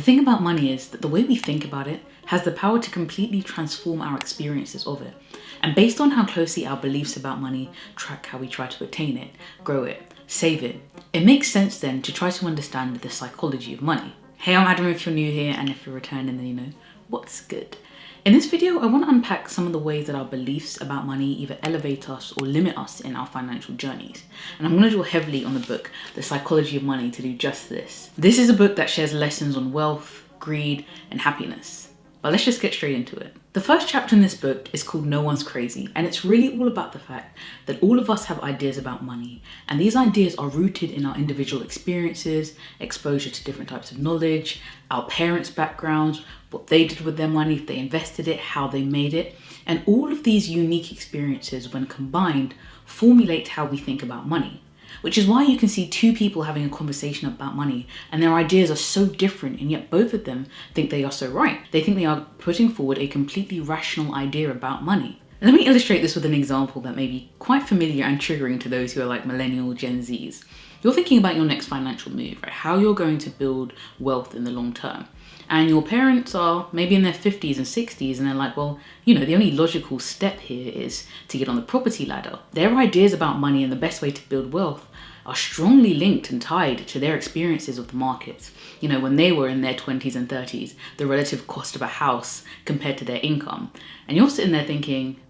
The thing about money is that the way we think about it has the power to completely transform our experiences of it. And based on how closely our beliefs about money track how we try to attain it, grow it, save it, it makes sense then to try to understand the psychology of money. Hey, I'm Adam if you're new here, and if you're returning, then you know what's good. In this video, I want to unpack some of the ways that our beliefs about money either elevate us or limit us in our financial journeys. And I'm going to draw heavily on the book, The Psychology of Money, to do just this. This is a book that shares lessons on wealth, greed, and happiness. But let's just get straight into it. The first chapter in this book is called No One's Crazy, and it's really all about the fact that all of us have ideas about money, and these ideas are rooted in our individual experiences, exposure to different types of knowledge, our parents' backgrounds, what they did with their money, if they invested it, how they made it, and all of these unique experiences, when combined, formulate how we think about money. Which is why you can see two people having a conversation about money and their ideas are so different, and yet both of them think they are so right. They think they are putting forward a completely rational idea about money. Let me illustrate this with an example that may be quite familiar and triggering to those who are like millennial Gen Zs. You're thinking about your next financial move, right? How you're going to build wealth in the long term. And your parents are maybe in their 50s and 60s, and they're like, well, you know, the only logical step here is to get on the property ladder. Their ideas about money and the best way to build wealth are strongly linked and tied to their experiences of the markets. You know, when they were in their 20s and 30s, the relative cost of a house compared to their income. And you're sitting there thinking,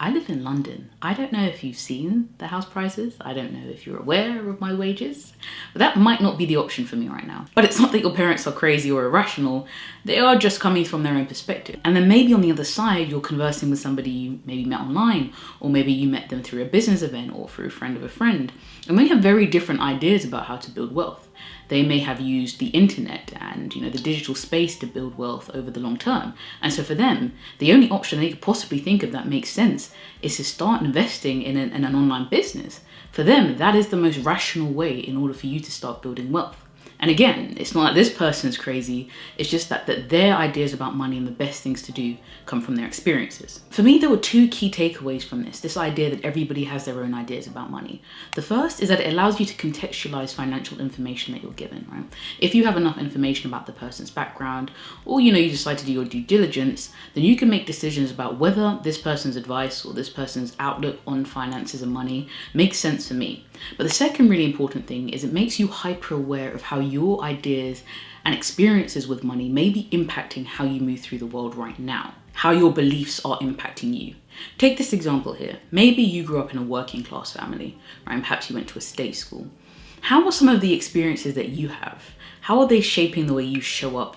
I live in London. I don't know if you've seen the house prices. I don't know if you're aware of my wages. But that might not be the option for me right now. But it's not that your parents are crazy or irrational. They are just coming from their own perspective. And then maybe on the other side, you're conversing with somebody you maybe met online, or maybe you met them through a business event or through a friend of a friend. And they have very different ideas about how to build wealth. They may have used the internet and, you know, the digital space to build wealth over the long term. And so for them, the only option they could possibly think of that makes sense is to start investing in an online business. For them, that is the most rational way in order for you to start building wealth. And again, it's not that this person's crazy, it's just that their ideas about money and the best things to do come from their experiences. For me, there were two key takeaways from this idea that everybody has their own ideas about money. The first is that it allows you to contextualize financial information that you're given, right? If you have enough information about the person's background, or you decide to do your due diligence, then you can make decisions about whether this person's advice or this person's outlook on finances and money makes sense for me. But the second really important thing is it makes you hyper aware of how your ideas and experiences with money may be impacting how you move through the world right now, how your beliefs are impacting you. Take this example here. Maybe you grew up in a working class family, right? And perhaps you went to a state school. How are some of the experiences that you have? How are they shaping the way you show up,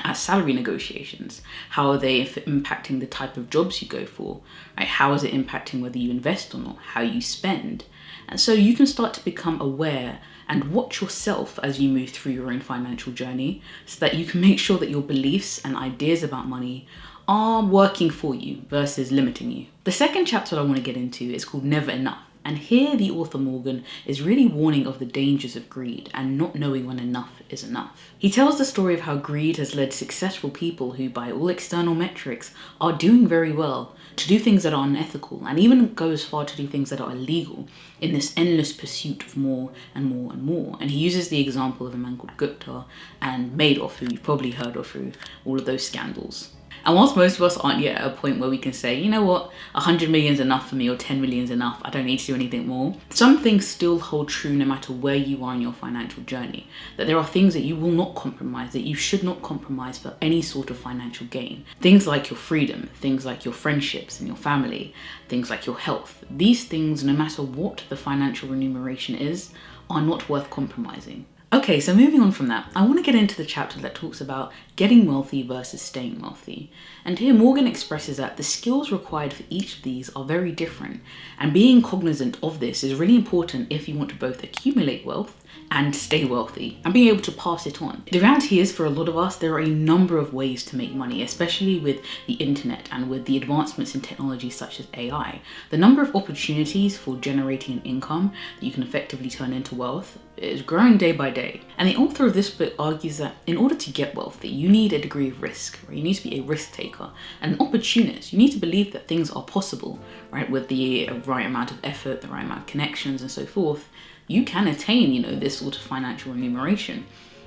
at salary negotiations? How are they impacting the type of jobs you go for? Right? How is it impacting whether you invest or not? How you spend? And so you can start to become aware and watch yourself as you move through your own financial journey so that you can make sure that your beliefs and ideas about money are working for you versus limiting you. The second chapter I want to get into is called Never Enough. And here the author Morgan is really warning of the dangers of greed and not knowing when enough is enough. He tells the story of how greed has led successful people who, by all external metrics, are doing very well to do things that are unethical and even go as far to do things that are illegal in this endless pursuit of more and more and more. And he uses the example of a man called Gupta and Madoff, who you've probably heard of through all of those scandals. And whilst most of us aren't yet at a point where we can say, you know what, 100 million is enough for me or 10 million is enough, I don't need to do anything more, some things still hold true no matter where you are in your financial journey. That there are things that you will not compromise, that you should not compromise for any sort of financial gain. Things like your freedom, things like your friendships and your family, things like your health. These things, no matter what the financial remuneration is, are not worth compromising. Okay, so moving on from that, I want to get into the chapter that talks about getting wealthy versus staying wealthy. And here Morgan expresses that the skills required for each of these are very different. And being cognizant of this is really important if you want to both accumulate wealth and stay wealthy and being able to pass it on. The reality is, for a lot of us, there are a number of ways to make money, especially with the internet and with the advancements in technology such as AI. The number of opportunities for generating an income that you can effectively turn into wealth is growing day by day. And the author of this book argues that in order to get wealthy, you need a degree of risk, right? You need to be a risk taker and an opportunist. You need to believe that things are possible, right? With the right amount of effort, the right amount of connections and so forth, you can attain, this sort of financial remuneration.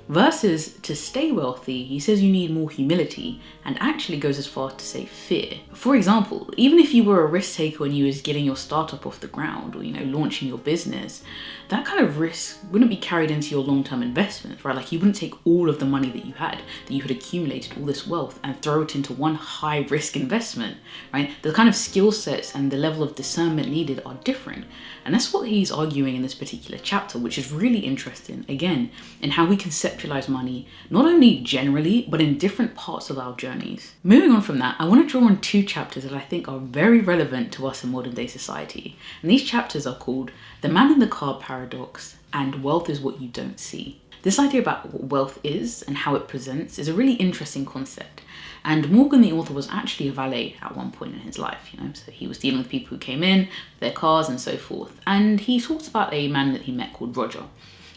Versus to stay wealthy, he says you need more humility, and actually goes as far to say fear. For example, even if you were a risk taker when you was getting your startup off the ground or, launching your business, that kind of risk wouldn't be carried into your long-term investments, right? Like you wouldn't take all of the money that you had accumulated, all this wealth, and throw it into one high risk investment, right? The kind of skill sets and the level of discernment needed are different. And that's what he's arguing in this particular chapter, which is really interesting, again, in how we conceptualize money, not only generally, but in different parts of our journeys. Moving on from that, I want to draw on two chapters that I think are very relevant to us in modern day society. And these chapters are called The Man in the Car Paradox and Wealth is What You Don't See. This idea about what wealth is and how it presents is a really interesting concept. And Morgan, the author, was actually a valet at one point in his life, so he was dealing with people who came in, their cars and so forth. And he talks about a man that he met called Roger.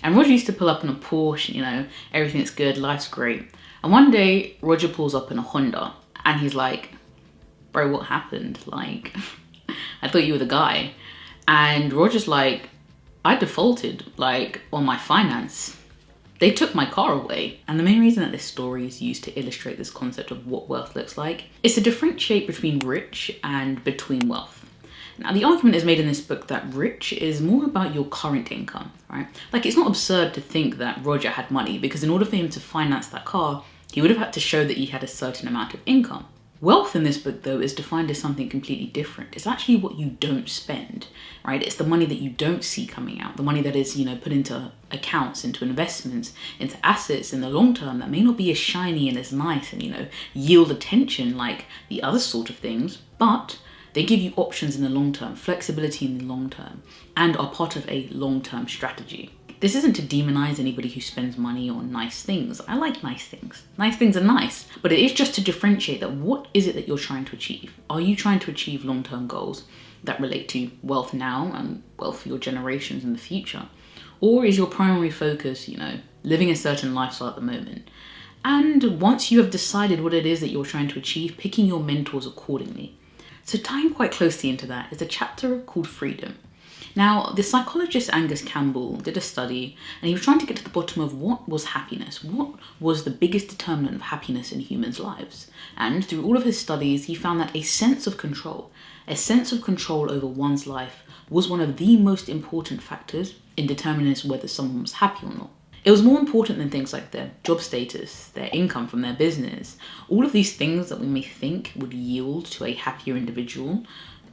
And Roger used to pull up in a Porsche, everything's good, life's great. And one day, Roger pulls up in a Honda and he's like, bro, what happened? Like, I thought you were the guy. And Roger's like, I defaulted, on my finance. They took my car away. And the main reason that this story is used to illustrate this concept of what wealth looks like is to differentiate between rich and between wealth. Now, the argument is made in this book that rich is more about your current income, right? Like, it's not absurd to think that Roger had money because in order for him to finance that car, he would have had to show that he had a certain amount of income. Wealth in this book, though, is defined as something completely different. It's actually what you don't spend, right? It's the money that you don't see coming out, the money that is, put into accounts, into investments, into assets in the long term that may not be as shiny and as nice and, yield attention like the other sort of things, but they give you options in the long term, flexibility in the long term, and are part of a long-term strategy. This isn't to demonize anybody who spends money on nice things. I like nice things. Nice things are nice. But it is just to differentiate that what is it that you're trying to achieve? Are you trying to achieve long-term goals that relate to wealth now and wealth for your generations in the future? Or is your primary focus, living a certain lifestyle at the moment? And once you have decided what it is that you're trying to achieve, picking your mentors accordingly. So tying quite closely into that is a chapter called Freedom. Now, the psychologist Angus Campbell did a study and he was trying to get to the bottom of what was happiness, what was the biggest determinant of happiness in humans' lives. And through all of his studies, he found that a sense of control over one's life was one of the most important factors in determining whether someone was happy or not. It was more important than things like their job status, their income from their business. All of these things that we may think would yield to a happier individual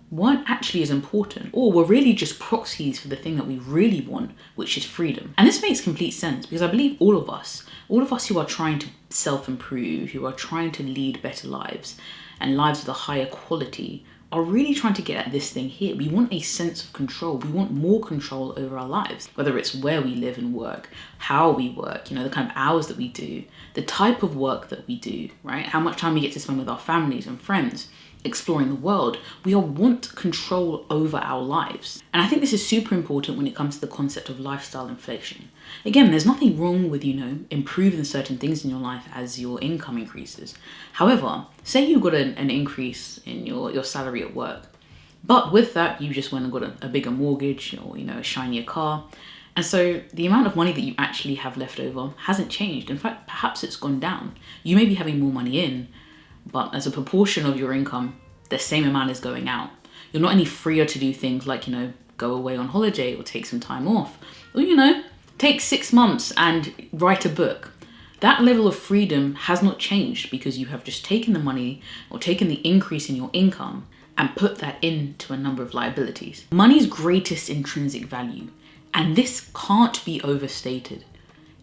weren't actually as important, or were really just proxies for the thing that we really want, which is freedom. And this makes complete sense because I believe all of us who are trying to self-improve, who are trying to lead better lives and lives with a higher quality, are really trying to get at this thing here. We want a sense of control. We want more control over our lives, whether it's where we live and work, how we work, the kind of hours that we do, the type of work that we do, right? How much time we get to spend with our families and friends, exploring the world. We all want control over our lives. And I think this is super important when it comes to the concept of lifestyle inflation. Again, there's nothing wrong with, improving certain things in your life as your income increases. However, say you got an increase in your salary at work, but with that, you just went and got a bigger mortgage or, a shinier car. And so the amount of money that you actually have left over hasn't changed. In fact, perhaps it's gone down. You may be having more money in, but as a proportion of your income, the same amount is going out. You're not any freer to do things like, go away on holiday or take some time off. Or, take 6 months and write a book. That level of freedom has not changed because you have just taken the money or taken the increase in your income and put that into a number of liabilities. Money's greatest intrinsic value, and this can't be overstated,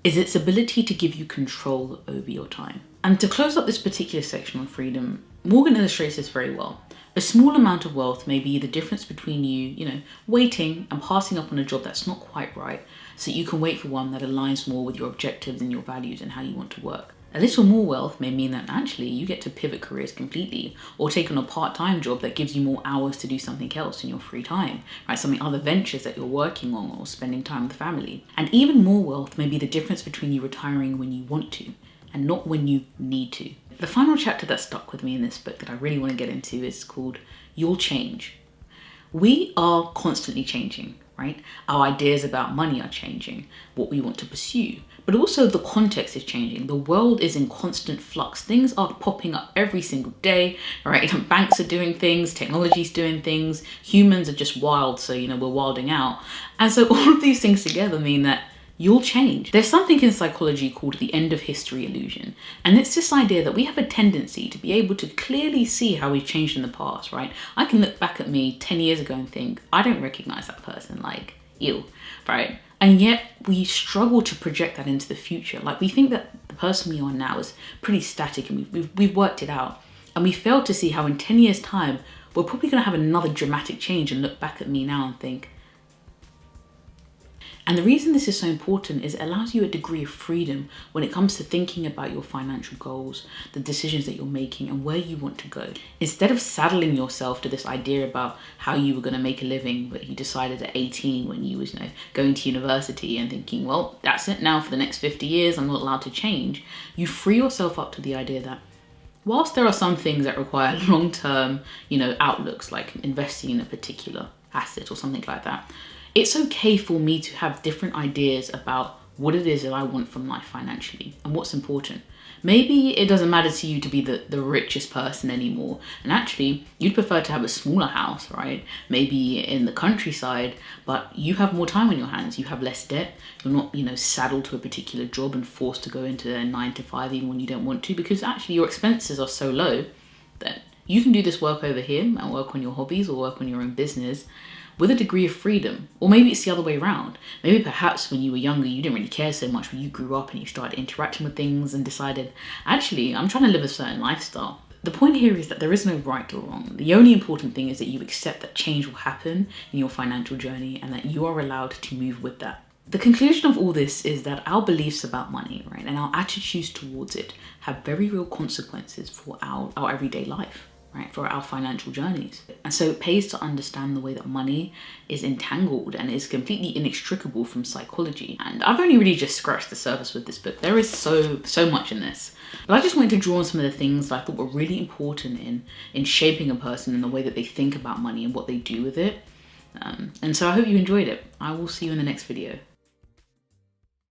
is its ability to give you control over your time. And to close up this particular section on freedom, Morgan illustrates this very well. A small amount of wealth may be the difference between you, waiting and passing up on a job that's not quite right so that you can wait for one that aligns more with your objectives and your values and how you want to work. A little more wealth may mean that actually you get to pivot careers completely or take on a part-time job that gives you more hours to do something else in your free time, right? Something other ventures that you're working on or spending time with family. And even more wealth may be the difference between you retiring when you want to and not when you need to. The final chapter that stuck with me in this book that I really want to get into is called You'll Change. We are constantly changing. right? Our ideas about money are changing, what we want to pursue, but also the context is changing. The world is in constant flux. Things are popping up every single day, right? Banks are doing things, technology's doing things, humans are just wild, so we're wilding out. And so all of these things together mean that you'll change. There's something in psychology called the end of history illusion. And it's this idea that we have a tendency to be able to clearly see how we've changed in the past, right? I can look back at me 10 years ago and think, I don't recognize that person, like, ew, right? And yet we struggle to project that into the future. Like, we think that the person we are now is pretty static and we've worked it out. And we fail to see how in 10 years' time, we're probably going to have another dramatic change and look back at me now and think. And the reason this is so important is it allows you a degree of freedom when it comes to thinking about your financial goals, the decisions that you're making, and where you want to go. Instead of saddling yourself to this idea about how you were going to make a living, but you decided at 18 when you was going to university and thinking, well, that's it now for the next 50 years, I'm not allowed to change. You free yourself up to the idea that whilst there are some things that require long-term, outlooks, like investing in a particular asset or something like that, it's okay for me to have different ideas about what it is that I want from life financially and what's important. Maybe it doesn't matter to you to be the richest person anymore. And actually, you'd prefer to have a smaller house, right? Maybe in the countryside, but you have more time on your hands. You have less debt. You're not, saddled to a particular job and forced to go into a 9 to 5 even when you don't want to, because actually your expenses are so low that you can do this work over here and work on your hobbies or work on your own business with a degree of freedom. Or maybe it's the other way around. Maybe perhaps when you were younger, you didn't really care so much when you grew up and you started interacting with things and decided, actually, I'm trying to live a certain lifestyle. The point here is that there is no right or wrong. The only important thing is that you accept that change will happen in your financial journey and that you are allowed to move with that. The conclusion of all this is that our beliefs about money, right, and our attitudes towards it have very real consequences for our everyday life. Right, for our financial journeys. And so it pays to understand the way that money is entangled and is completely inextricable from psychology. And I've only really just scratched the surface with this book. There is so much in this. But I just wanted to draw on some of the things that I thought were really important in shaping a person in the way that they think about money and what they do with it. And so I hope you enjoyed it. I will see you in the next video.